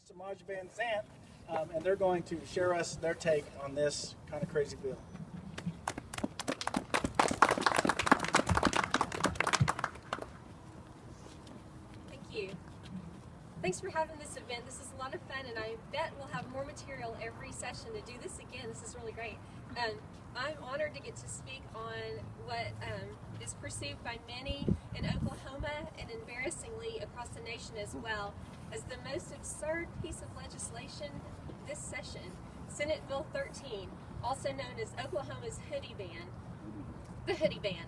Samaj Van Zant, and they're going to share us their take on this kind of crazy bill. Thank you. Thanks for having this event. This is a lot of fun, and I bet we'll have more material every session to do this again. This is really great. I'm honored to get to speak on what is perceived by many in Oklahoma and embarrassingly across the nation as well as the most absurd piece of legislation this session, Senate Bill 13, also known as Oklahoma's Hoodie Ban. The Hoodie Ban.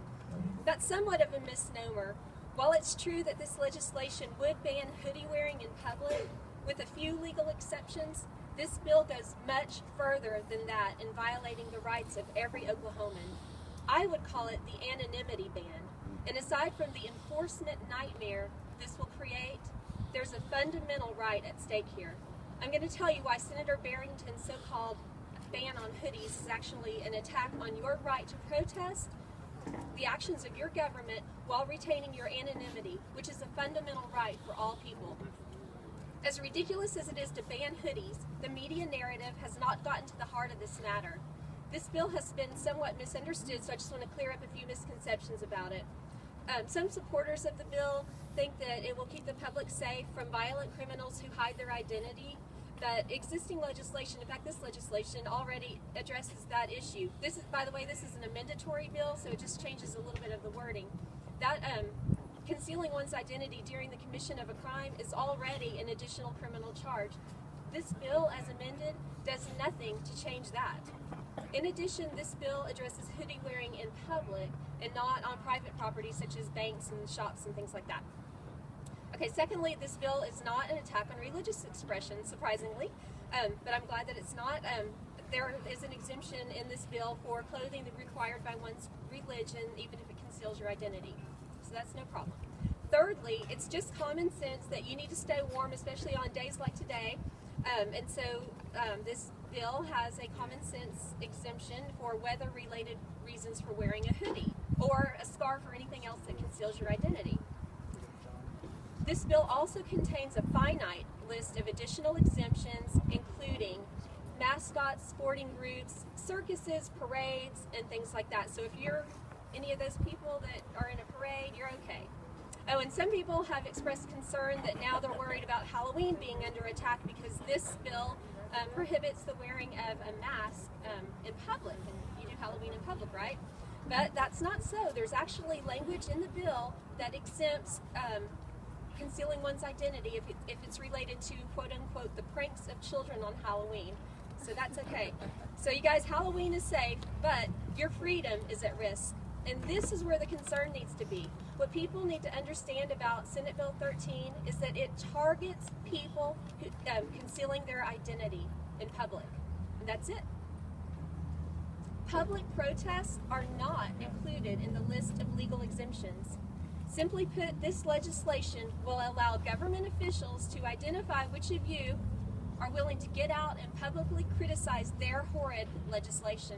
That's somewhat of a misnomer. While it's true that this legislation would ban hoodie wearing in public, with a few legal exceptions, this bill goes much further than that in violating the rights of every Oklahoman. I would call it the anonymity ban. And aside from the enforcement nightmare this will create, there's a fundamental right at stake here. I'm going to tell you why Senator Barrington's so-called ban on hoodies is actually an attack on your right to protest the actions of your government while retaining your anonymity, which is a fundamental right for all people. As ridiculous as it is to ban hoodies, the media narrative has not gotten to the heart of this matter. This bill has been somewhat misunderstood, so I just want to clear up a few misconceptions about it. Some supporters of the bill think that it will keep the public safe from violent criminals who hide their identity, but existing legislation, in fact this legislation already addresses that issue. This is, by the way, this is an amendatory bill, so it just changes a little bit of the wording. That concealing one's identity during the commission of a crime is already an additional criminal charge. This bill, as amended, does nothing to change that. In addition, this bill addresses hoodie wearing in public and not on private property such as banks and shops and things like that. Okay, secondly, this bill is not an attack on religious expression, surprisingly, but I'm glad that it's not. There is an exemption in this bill for clothing required by one's religion, even if it conceals your identity. So that's no problem. Thirdly, it's just common sense that you need to stay warm, especially on days like today. And so this bill has a common sense exemption for weather-related reasons for wearing a hoodie or a scarf or anything else that conceals your identity. This bill also contains a finite list of additional exemptions, including mascots, sporting groups, circuses, parades, and things like that. So if you're any of those people that are in a parade, you're okay. Oh, and some people have expressed concern that now they're worried about Halloween being under attack because this bill prohibits the wearing of a mask in public. And you do Halloween in public, right? But that's not so. There's actually language in the bill that exempts concealing one's identity if it's related to, quote-unquote, the pranks of children on Halloween. So that's okay. So you guys, Halloween is safe, but your freedom is at risk. And this is where the concern needs to be. What people need to understand about Senate Bill 13 is that it targets people who, concealing their identity in public. And that's it. Public protests are not included in the list of legal exemptions. Simply put, this legislation will allow government officials to identify which of you are willing to get out and publicly criticize their horrid legislation.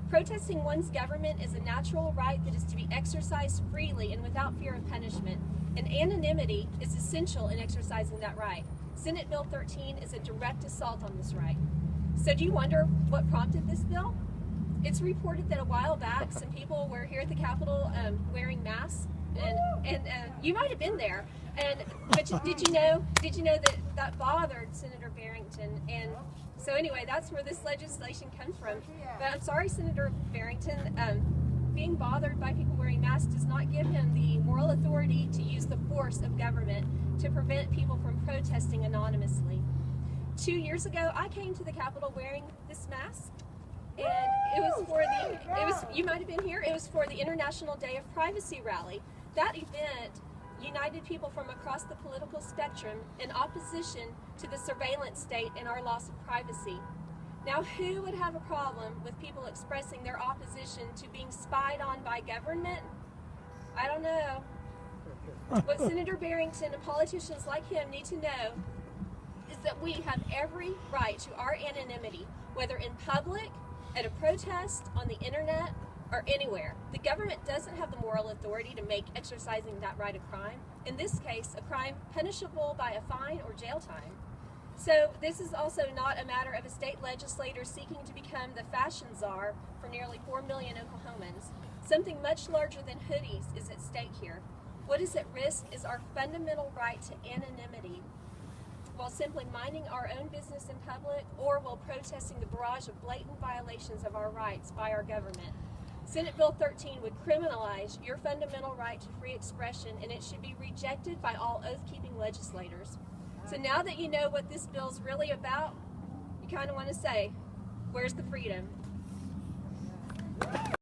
Protesting one's government is a natural right that is to be exercised freely and without fear of punishment, and anonymity is essential in exercising that right. Senate Bill 13 is a direct assault on this right. So do you wonder what prompted this bill? It's reported that a while back some people were here at the Capitol wearing masks, and you might have been there. But did you know that bothered Senator Barrington? And so anyway, that's where this legislation comes from. But I'm sorry, Senator Barrington, being bothered by people wearing masks does not give him the moral authority to use the force of government to prevent people from protesting anonymously. 2 years ago, I came to the Capitol wearing this mask, and it was for you might have been here, it was for the International Day of Privacy rally. That event united people from across the political spectrum in opposition to the surveillance state and our loss of privacy. Now, who would have a problem with people expressing their opposition to being spied on by government? I don't know. What Senator Barrington and politicians like him need to know is that we have every right to our anonymity, whether in public, at a protest, on the internet, or anywhere. The government doesn't have the moral authority to make exercising that right a crime. In this case, a crime punishable by a fine or jail time. So this is also not a matter of a state legislator seeking to become the fashion czar for nearly 4 million Oklahomans. Something much larger than hoodies is at stake here. What is at risk is our fundamental right to anonymity while simply minding our own business in public or while protesting the barrage of blatant violations of our rights by our government. Senate Bill 13 would criminalize your fundamental right to free expression, and it should be rejected by all oath-keeping legislators. So now that you know what this bill's really about, you kind of want to say, where's the freedom?